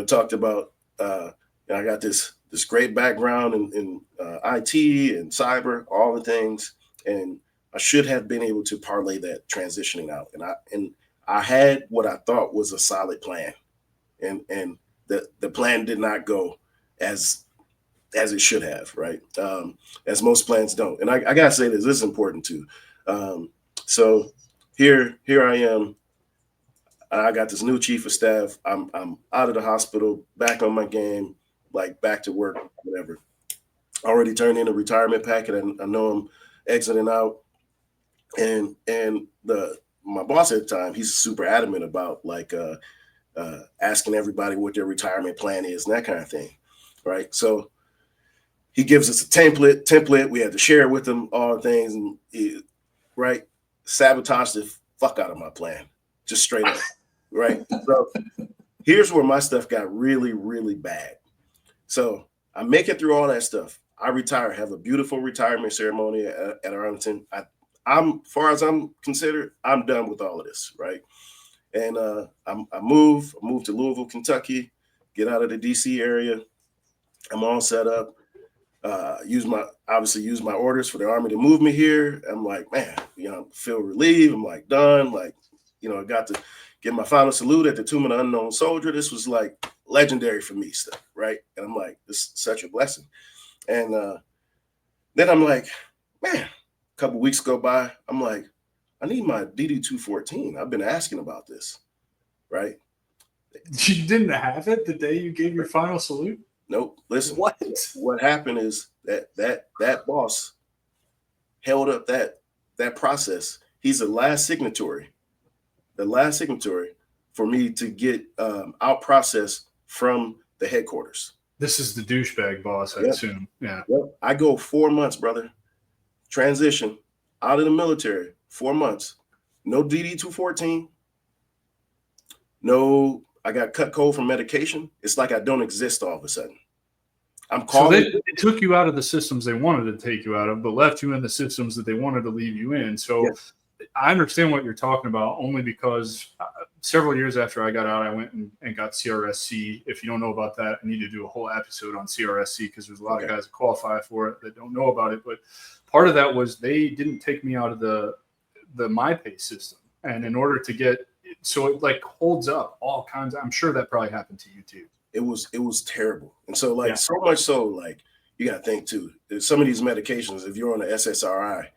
Speaker 2: talked about I got this great background in IT and cyber, all the things, and I should have been able to parlay that transitioning out. And I had what I thought was a solid plan, and the plan did not go as it should have, right? As most plans don't. And I gotta say this is important too. So here I am. I got this new chief of staff. I'm out of the hospital, back on my game, like back to work, whatever. Already turned in a retirement packet, and I know I'm exiting out. And my boss at the time, he's super adamant about, like, asking everybody what their retirement plan is and that kind of thing, right? So he gives us a template. We had to share it with him, all things, and right, sabotage the fuck out of my plan, just straight up, right? So here's where my stuff got really, really bad. So I make it through all that stuff. I retire, have a beautiful retirement ceremony at Arlington. I'm far as I'm considered, I'm done with all of this, right? And I move to Louisville, Kentucky, get out of the DC area. I'm all set up. Use my orders for the Army to move me here. I'm like, man, feel relieved. I'm like done. Like, I got to get my final salute at the Tomb of the Unknown Soldier. This was like legendary for me stuff, right? And I'm like, this is such a blessing. And then I'm like, man, a couple weeks go by. I'm like, I need my DD-214. I've been asking about this, right?
Speaker 1: You didn't have it the day you gave your final salute?
Speaker 2: Nope. Listen,
Speaker 1: what
Speaker 2: happened is that boss held up that process. He's the last signatory for me to get out process from the headquarters.
Speaker 1: This is the douchebag boss, I assume. Yeah.
Speaker 2: Yep. I go 4 months, brother. Transition out of the military, 4 months. No DD-214. No, I got cut cold from medication. It's like I don't exist all of a sudden. I'm calling.
Speaker 1: So they took you out of the systems they wanted to take you out of, but left you in the systems that they wanted to leave you in. So I understand what you're talking about, only because several years after I got out, I went and got CRSC. If you don't know about that, I need to do a whole episode on CRSC because there's a lot of guys that qualify for it that don't know about it. But part of that was they didn't take me out of the MyPay system. And in order to get, so it like holds up all kinds of, I'm sure that probably happened to you too.
Speaker 2: It was terrible. And so like, so much so, like, you got to think too, some of these medications, if you're on the SSRI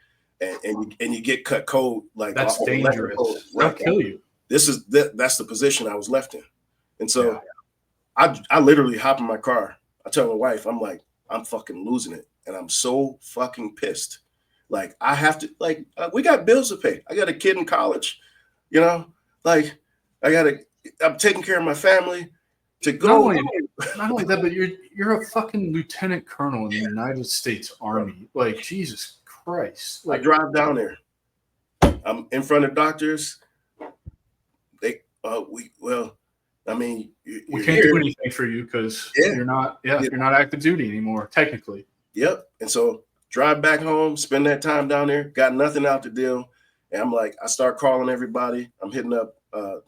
Speaker 2: and you get cut cold, like
Speaker 1: that's dangerous. They'll kill you.
Speaker 2: That's the position I was left in. And so I literally hop in my car. I tell my wife, I'm like, I'm fucking losing it. And I'm so fucking pissed. Like, I have to, like, we got bills to pay. I got a kid in college, like I'm taking care of my family to go.
Speaker 1: Not only that, but you're a fucking lieutenant colonel in the United States Army. Like, Jesus Christ. Like,
Speaker 2: I drive down there. I'm in front of doctors. We can't
Speaker 1: do anything for you because you're not active duty anymore, technically.
Speaker 2: Yep. And so drive back home, spend that time down there, got nothing out the deal. And I'm like, I start calling everybody. I'm hitting up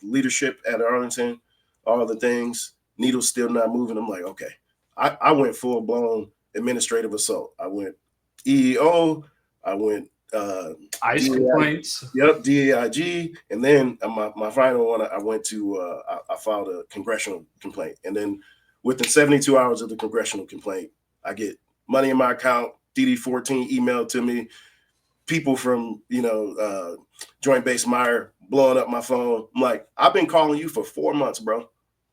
Speaker 2: leadership at Arlington, all the things. Needle's still not moving. I'm like, okay. I went full blown administrative assault. I went EEO. I went
Speaker 1: ICE complaints.
Speaker 2: Yep, DAIG. And then my final one, I went to, I filed a congressional complaint. And then within 72 hours of the congressional complaint, I get money in my account, DD-214 emailed to me, people from, Joint Base Meyer blowing up my phone. I'm like, I've been calling you for 4 months, bro.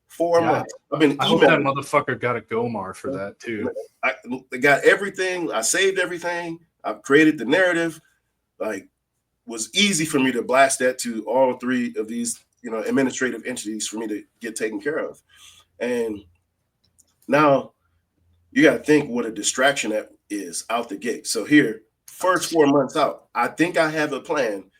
Speaker 2: 4 months. I've been
Speaker 1: I hope that motherfucker got a Gomar for that too.
Speaker 2: I got everything. I saved everything. I've created the narrative. Like, was easy for me to blast that to all three of these, administrative entities for me to get taken care of. And now you got to think what a distraction that is out the gate. So here, first 4 months out, I think I have a plan.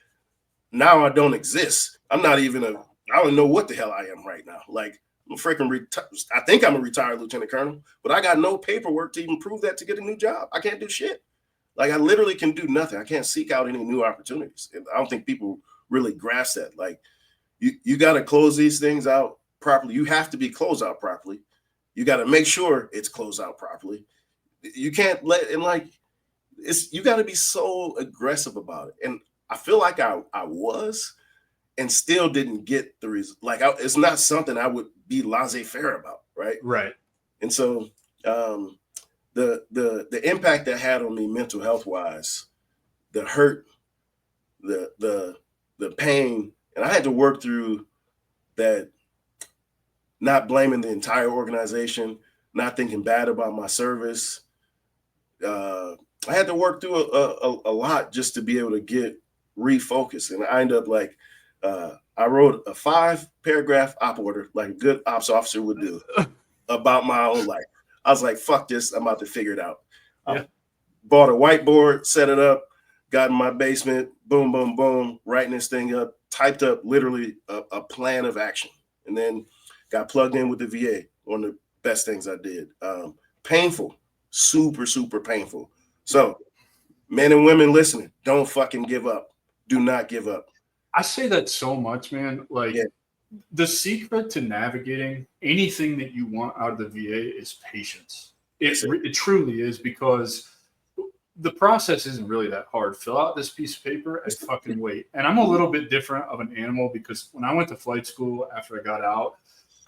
Speaker 2: Now I don't exist. I'm not even I don't know what the hell I am right now. Like, I'm freaking I think I'm a retired lieutenant colonel, but I got no paperwork to even prove that to get a new job. I can't do shit. Like, I literally can do nothing. I can't seek out any new opportunities. And I don't think people really grasp that. Like, you got to close these things out properly. You have to be closed out properly. You got to make sure it's closed out properly. You can't you got to be so aggressive about it. And I feel like I was, and still didn't get the result. Like, it's not something I would be laissez-faire about, right?
Speaker 1: Right.
Speaker 2: And so the impact that had on me mental health wise, the hurt, the pain, and I had to work through that, not blaming the entire organization, not thinking bad about my service. I had to work through a lot just to be able to get refocused. And I ended up like, I wrote a 5-paragraph op order, like a good ops officer would do, about my own life. I was like, fuck this, I'm about to figure it out. Yeah. I bought a whiteboard, set it up, got in my basement, boom, boom, boom, writing this thing up, typed up literally a plan of action, and then got plugged in with the VA. One of the best things I did. Painful, super, super painful. So men and women listening, don't fucking give up. Do not give up.
Speaker 1: I say that so much, man. Like, the secret to navigating anything that you want out of the VA is patience. It truly is, because the process isn't really that hard. Fill out this piece of paper and fucking wait. And I'm a little bit different of an animal, because when I went to flight school after I got out,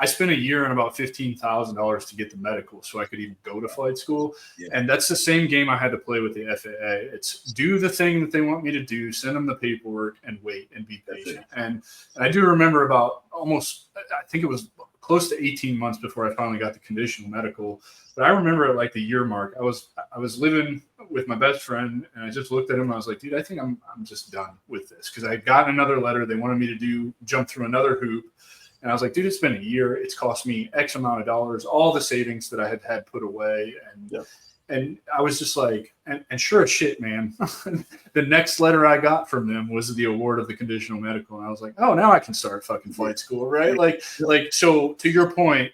Speaker 1: I spent a year and about $15,000 to get the medical so I could even go to flight school. Yeah. And that's the same game I had to play with the FAA. It's do the thing that they want me to do, send them the paperwork, and wait and be patient. And I do remember about I think it was close to 18 months before I finally got the conditional medical. But I remember at like the year mark, I was living with my best friend, and I just looked at him and I was like, dude, I think I'm just done with this, because I had gotten another letter. They wanted me to jump through another hoop. And I was like, dude, it's been a year. It's cost me X amount of dollars, all the savings that I had put away. And I was just like, and sure as shit, man, the next letter I got from them was the award of the conditional medical. And I was like, oh, now I can start fucking flight school, right? Like, so to your point,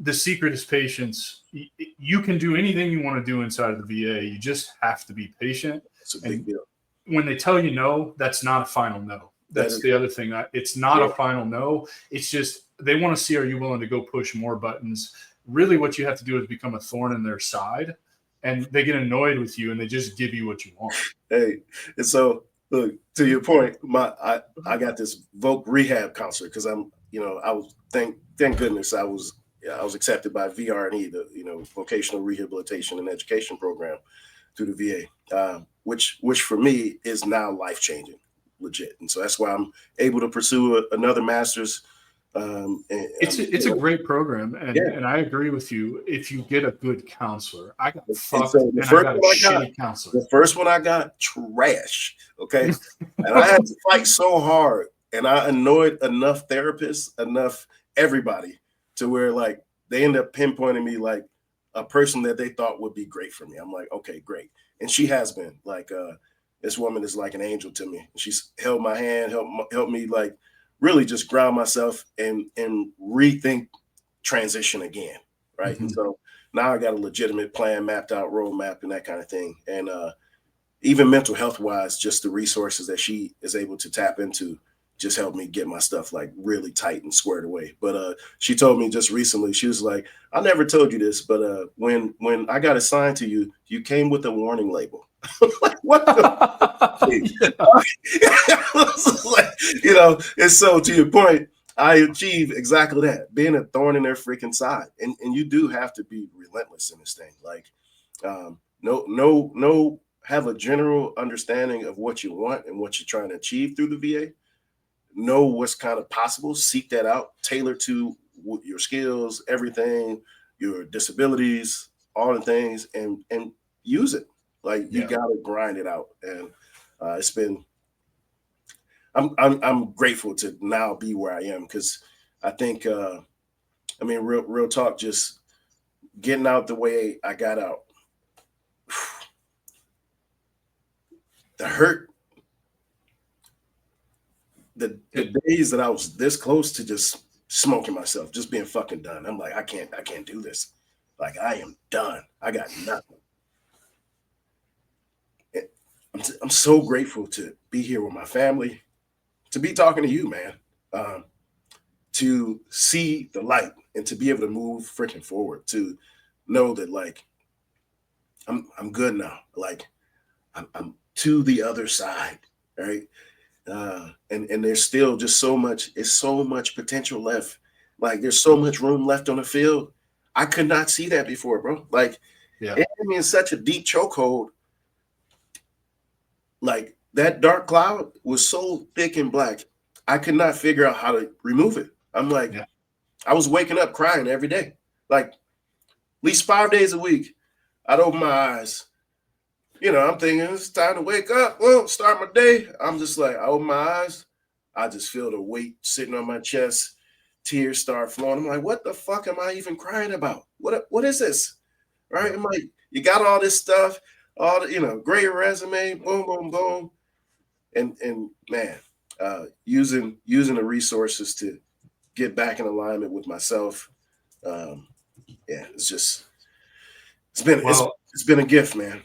Speaker 1: the secret is patience. You can do anything you want to do inside of the VA. You just have to be patient.
Speaker 2: It's a big deal.
Speaker 1: When they tell you no, that's not a final no. That's the other thing. It's not a final no. It's just they want to see, are you willing to go push more buttons? Really, what you have to do is become a thorn in their side, and they get annoyed with you, and they just give you what you want. Hey,
Speaker 2: and so look, to your point, I got this voc rehab counselor, because I was thank goodness I was accepted by VRE, the vocational rehabilitation and education program through the VA, which for me is now life changing. Legit. And so that's why I'm able to pursue another master's.
Speaker 1: It's a great program. And I agree with you. If you get a good counselor, I got fucked, and I got a shitty counselor.
Speaker 2: The first one I got, trash. Okay. And I had to fight so hard, and I annoyed enough therapists, enough everybody, to where like they end up pinpointing me like a person that they thought would be great for me. I'm like, okay, great. And she has been like, this woman is like an angel to me. She's held my hand, helped me like really just ground myself and rethink transition again, right? Mm-hmm. And so now I got a legitimate plan mapped out, roadmap, and that kind of thing. And even mental health wise, just the resources that she is able to tap into just helped me get my stuff like really tight and squared away. But she told me just recently, she was like, I never told you this, but when I got assigned to you, you came with a warning label. Like, what the like, you know, and so to your point, I achieved exactly that, being a thorn in their freaking side. And you do have to be relentless in this thing. Like, no, have a general understanding of what you want and what you're trying to achieve through the VA. Know what's kind of possible, seek that out, tailor to your skills, everything, your disabilities, all the things, and use it. Like, you gotta grind it out. And it's been, I'm grateful to now be where I am, because I think I mean, real talk, just getting out the way I got out, the hurt, the days that I was this close to just smoking myself, just being fucking done. I'm like, I can't do this. Like, I am done. I got nothing. I'm so grateful to be here with my family, to be talking to you, man, to see the light and to be able to move freaking forward, to know that, like, I'm good now. Like, I'm to the other side, right? And there's still just so much potential left. Like, there's so much room left on the field. I could not see that before, bro. Like, it had me in such a deep chokehold. Like, that dark cloud was so thick and black, I could not figure out how to remove it. I'm like, I was waking up crying every day. Like, at least 5 days a week, I'd open my eyes. You know, I'm thinking it's time to wake up. Well, start my day. I'm just like, I open my eyes. I just feel the weight sitting on my chest. Tears start flowing. I'm like, what the fuck am I even crying about? What is this? Right? I'm like, you got all this stuff, all the, you know, great resume, boom, boom, boom. And man, using the resources to get back in alignment with myself. It's been a gift, man.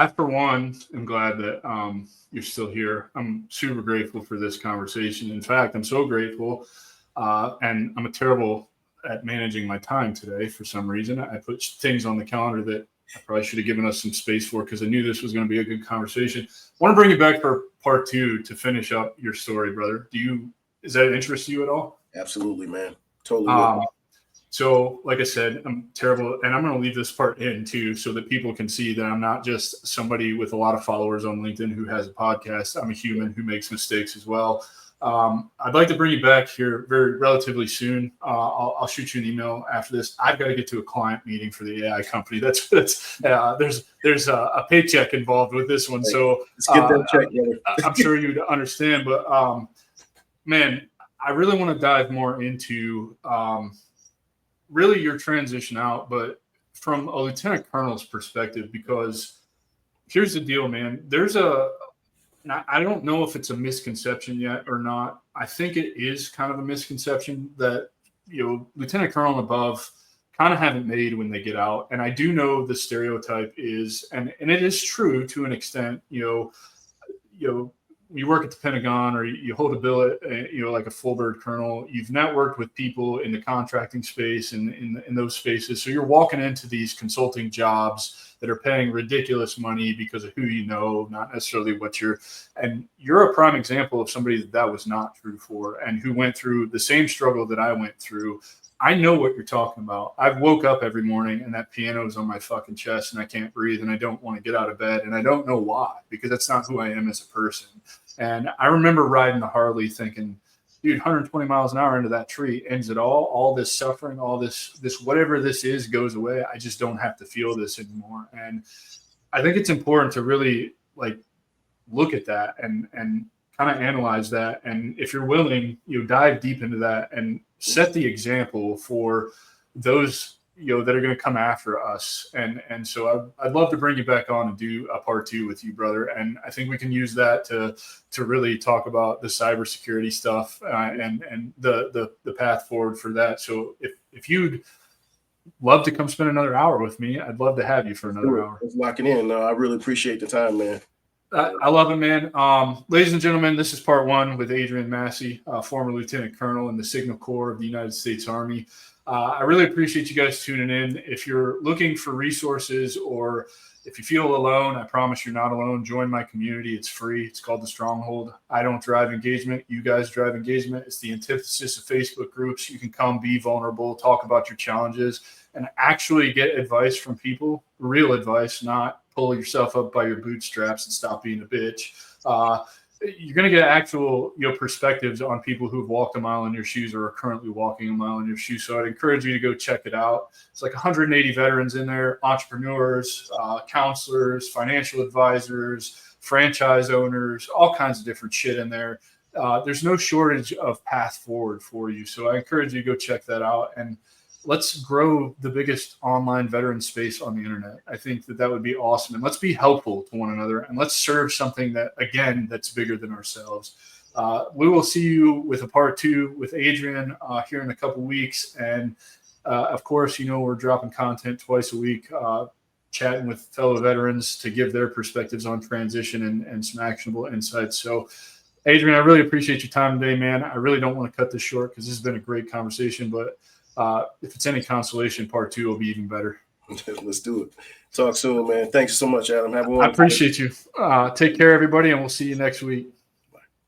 Speaker 1: I, for one, am glad that you're still here. I'm super grateful for this conversation. In fact, I'm so grateful, and I'm terrible at managing my time today for some reason. I put things on the calendar that I probably should have given us some space for, because I knew this was going to be a good conversation. I want to bring you back for part 2 to finish up your story, brother. Does that interest you at all?
Speaker 2: Absolutely, man. Totally.
Speaker 1: So, like I said, I'm terrible, and I'm going to leave this part in too, so that people can see that I'm not just somebody with a lot of followers on LinkedIn who has a podcast. I'm a human who makes mistakes as well. I'd like to bring you back here relatively soon. I'll shoot you an email after this. I've got to get to a client meeting for the AI company. There's a paycheck involved with this one, so
Speaker 2: let's get that check, brother.
Speaker 1: I'm sure you'd understand. But man, I really want to dive more into really your transition out, but from a lieutenant colonel's perspective, because here's the deal, man. I don't know if it's a misconception yet or not. I think it is kind of a misconception that, you know, lieutenant colonel and above kind of haven't made when they get out. And I do know the stereotype is, and it is true to an extent, you know, you work at the Pentagon or you hold a billet, you know, like a full bird colonel, you've networked with people in the contracting space and in those spaces. So you're walking into these consulting jobs that are paying ridiculous money because of who you know, not necessarily and you're a prime example of somebody that was not true for, and who went through the same struggle that I went through. I know what you're talking about. I've woke up every morning and that piano is on my fucking chest and I can't breathe and I don't want to get out of bed, and I don't know why, because that's not who I am as a person. And I remember riding the Harley thinking, dude, 120 miles an hour into that tree ends it all this suffering, all this whatever this is goes away. I just don't have to feel this anymore. And I think it's important to really like look at that and kind of analyze that. And if you're willing, you know, dive deep into that and set the example for those, you know, that are going to come after us. And so I'd love to bring you back on and do a part 2 with you, brother. And I think we can use that to really talk about the cybersecurity stuff and the path forward for that. So if you'd love to come spend another hour with me, I'd love to have you for another hour.
Speaker 2: Let's lock it in. No, I really appreciate the time, man.
Speaker 1: I love it, man. Ladies and gentlemen, this is part one with Adrian Massey, former Lieutenant Colonel in the Signal Corps of the United States Army. I really appreciate you guys tuning in. If you're looking for resources or if you feel alone, I promise you're not alone. Join my community. It's free. It's called The Stronghold. I don't drive engagement. You guys drive engagement. It's the antithesis of Facebook groups. You can come be vulnerable, talk about your challenges, and actually get advice from people, real advice, not pull yourself up by your bootstraps and stop being a bitch. You're going to get actual perspectives on people who've walked a mile in your shoes or are currently walking a mile in your shoes. So I'd encourage you to go check it out. It's like 180 veterans in there, entrepreneurs, counselors, financial advisors, franchise owners, all kinds of different shit in there. There's no shortage of path forward for you. So I encourage you to go check that out. And let's grow the biggest online veteran space on the internet. I think that would be awesome. And let's be helpful to one another, and let's serve something that's bigger than ourselves. We will see you with a part two with Adrian here in a couple weeks. And of course, we're dropping content twice a week, chatting with fellow veterans to give their perspectives on transition and some actionable insights. So Adrian, I really appreciate your time today, man. I really don't want to cut this short because this has been a great conversation, but if it's any consolation, part two will be even better.
Speaker 2: Let's do it. Talk soon, man. Thanks so much, Adam. Have a wonderful
Speaker 1: I appreciate you. Take care, everybody, and we'll see you next week.